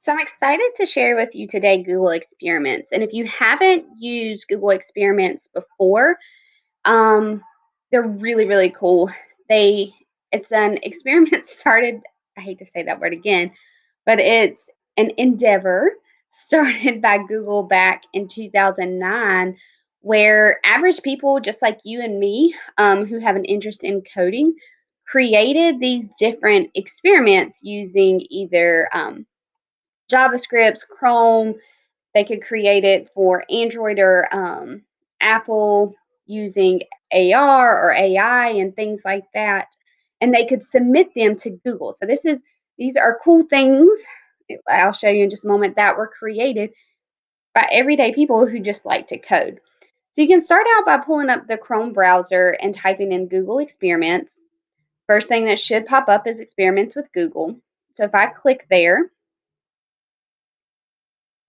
So I'm excited to share with you today Google Experiments. And if you haven't used Google Experiments before, um, they're really, really cool. They it's an experiment started, I hate to say that word again, but it's an endeavor started by Google back in 2009 where average people just like you and me who have an interest in coding created these different experiments using either JavaScript, Chrome. They could create it for Android or Apple using AR or AI and things like that. And they could submit them to Google. So these are cool things. I'll show you in just a moment that were created by everyday people who just like to code. So you can start out by pulling up the Chrome browser and typing in Google Experiments. First thing that should pop up is Experiments with Google. So if I click there,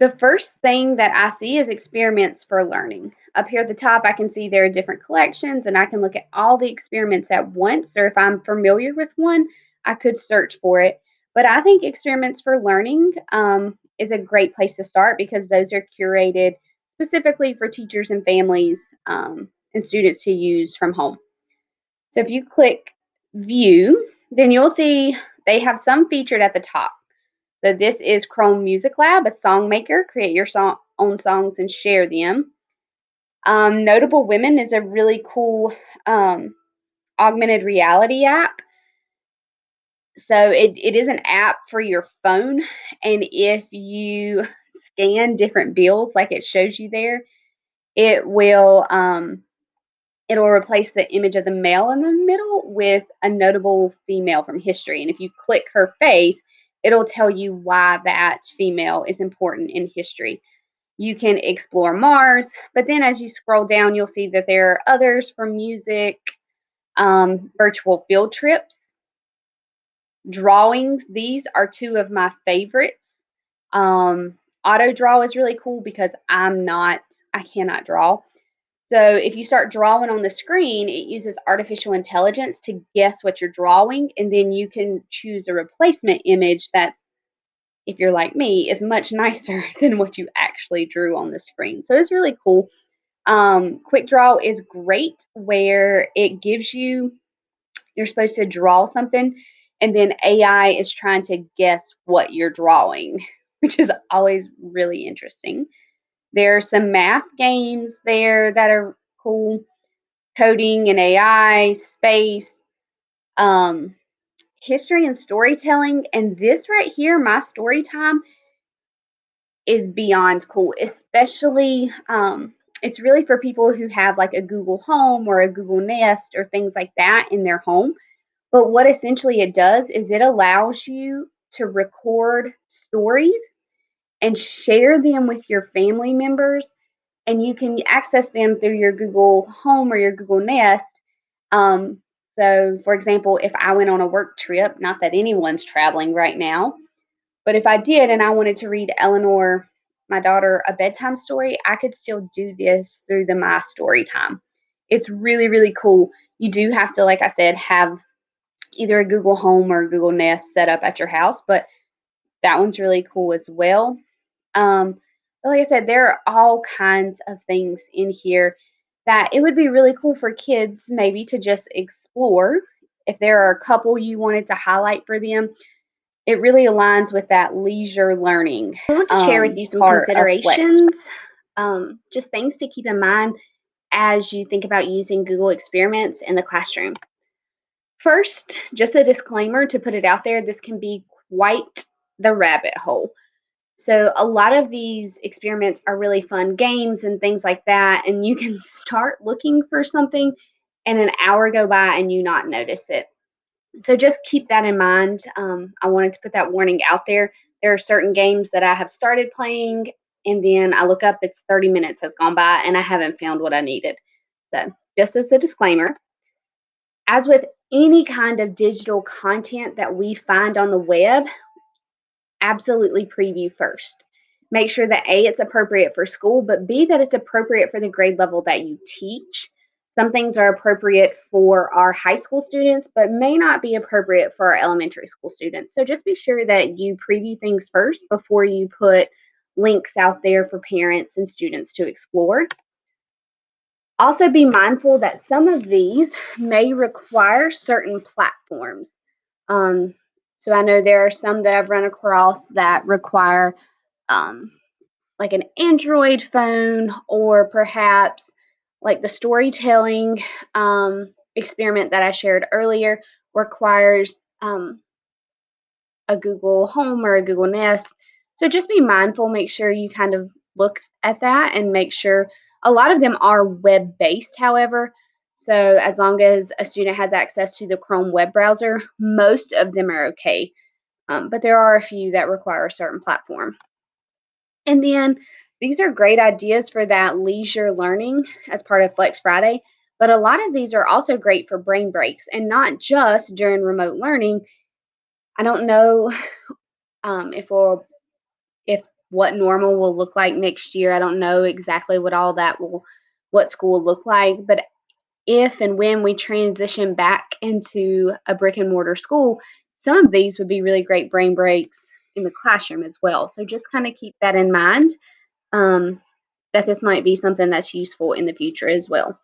the first thing that I see is experiments for learning. Up here at the top, I can see there are different collections and I can look at all the experiments at once, or if I'm familiar with one, I could search for it. But I think experiments for learning is a great place to start because those are curated specifically for teachers and families and students to use from home. So if you click view, then you'll see they have some featured at the top. So this is Chrome Music Lab, a song maker. Create your own songs and share them. Notable Women is a really cool augmented reality app. So it is an app for your phone, and if you scan different bills like it shows you there, it will it'll replace the image of the male in the middle with a notable female from history. And if you click her face, it'll tell you why that female is important in history. You can explore Mars, but then as you scroll down, you'll see that there are others from music, virtual field trips, drawings. These are two of my favorites. Auto draw is really cool because I cannot draw. So if you start drawing on the screen, it uses artificial intelligence to guess what you're drawing, and then you can choose a replacement image that's, if you're like me, is much nicer than what you actually drew on the screen. So it's really cool. Quick Draw is great where it gives you're supposed to draw something, and then AI is trying to guess what you're drawing, which is always really interesting. There are some math games there that are cool, coding and AI, space, um, history and storytelling. And this right here, my story time, is beyond cool, especially it's really for people who have like a Google Home or a Google Nest or things like that in their home. But what essentially it does is it allows you to record stories and share them with your family members, and you can access them through your Google Home or your Google Nest. Um, so, for example, if I went on a work trip, not that anyone's traveling right now, but if I did and I wanted to read Eleanor, my daughter, a bedtime story, I could still do this through the My Story Time. It's really, really cool. You do have to, like I said, have either a Google Home or Google Nest set up at your house, but that one's really cool as well. But like I said, there are all kinds of things in here that it would be really cool for kids maybe to just explore. If there are a couple you wanted to highlight for them, it really aligns with that leisure learning I want to share with you some part of Flex. considerations, just things to keep in mind as you think about using Google Experiments in the classroom. First, just a disclaimer to put it out there, this can be quite the rabbit hole. So, a lot of these experiments are really fun games and things like that, and you can start looking for something and an hour go by and you not notice it. So just keep that in mind. I wanted to put that warning out there. There are certain games that I have started playing, and then I look up, it's 30 minutes has gone by, and I haven't found what I needed. So, just as a disclaimer, as with any kind of digital content that we find on the web, absolutely preview first. Make sure that A, it's appropriate for school, but B, that it's appropriate for the grade level that you teach. Some things are appropriate for our high school students, but may not be appropriate for our elementary school students. So just be sure that you preview things first before you put links out there for parents and students to explore. Also, be mindful that some of these may require certain platforms. Um, so I know there are some that I've run across that require um, like an Android phone, or perhaps like the storytelling experiment that I shared earlier requires a Google Home or a Google Nest. So just be mindful, make sure you kind of look at that and make sure a lot of them are web based, however. So as long as a student has access to the Chrome web browser, most of them are okay. But there are a few that require a certain platform. And then these are great ideas for that leisure learning as part of Flex Friday. But a lot of these are also great for brain breaks and not just during remote learning. I don't know if what normal will look like next year. I don't know exactly what school will look like, but if and when we transition back into a brick and mortar school, some of these would be really great brain breaks in the classroom as well. So just kind of keep that in mind, that this might be something that's useful in the future as well.